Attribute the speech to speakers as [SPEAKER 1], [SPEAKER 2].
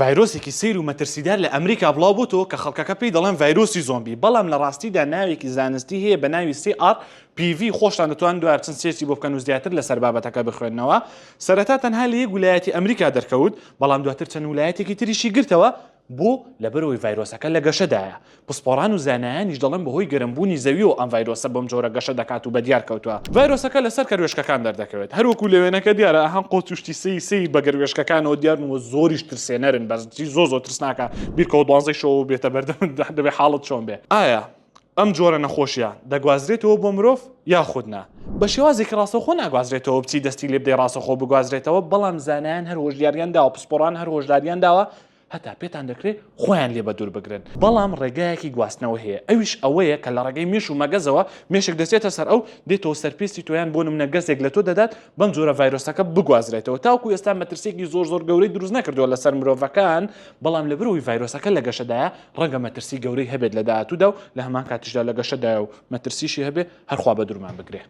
[SPEAKER 1] ڤایرۆسێکی سەیر و مەترسیدار لە ئەمریکا بڵاو بووتەوە کە خەڵکەکە پێی دەڵێن ڤایرۆسی زۆمبی، بەڵام لە ڕاستیدا ناوێکی زانستی هەیە بە ناوی CRPV خۆشتان دەتوان دوای بچن سێسی بۆ بکەن و زیاتر لەسەر بابەتەکە بخوێننەوە. سەرەتا تەنها لە یەک ویلایەتی ئەمریکا دەرکەوت، بەڵام دواتر چەند ویلایەتێکی تریشی گرتەوە بۆ لەبەرەوەی ڤایرۆسەکە لە گەشەدایە. پسپۆڕان و زانایانیش دەڵێن بەهۆی گەرمبوونی زەوی و ئەم ڤایرۆسە بەم جۆرە گەشە دەکات و بەدیار کەوتووە. ڤایرۆسەکە لەسەر کەروێشکەکان دەردەکەوێت، هەروەکو لەوێنەکە دیارە ئەهەم قۆچوشتی سەی بە گەروێشکەکانەوە دیارنەوە زۆریش ترسێنەرن، بەزی زۆ ترس ناکە بیرکەوت 12 شەوە بێتە بەردەم دەبێ حاڵت چۆن بێ. ئایا ئەم جۆرە نەخۆشیە دەگوازرێتەوە بۆ مرۆڤ یاخود نا؟ بە شێوازێکی ڕاستەوخۆ ناگوازرێتەوە بچی دەستی لێ بدەی ڕاستەخۆ بگوازرێتەوە، بەڵام زانایان هەر هۆژیاریان داوە، پسپۆڕان هەر هۆژداریان داوە هەتا پێتان دەکرێت خۆیان لێ بە دوور بگرن. بەڵام ڕێگایەکی گواستنەوە هەیە، ئەویش ئەوەیە کە لە ڕێگەی مێش و مەگەزەوە مێشک دەچێتە سەر ئەو دێتەوە سەرپێستی تۆیان بۆ نمونە گەزێک لە تۆ دەدات بەم جۆرە ڤایرۆسەکە بگوازرێتەوە. تاوکو ئێستا مەترسێکی زۆر گەورەی دروست نەکردووە لەسەر مرۆڤەکان، بەڵام لەبەرەوەی ڤایرۆسەکە لە گەشەدایە ڕەنگە مەترسی گەورەی هەبێت لە داهاتوودا و لە هەمان کاتیشدا لە گەشەدایە و مەترسیشی هەبێ هەرخوا بە دوورمان بگرێ.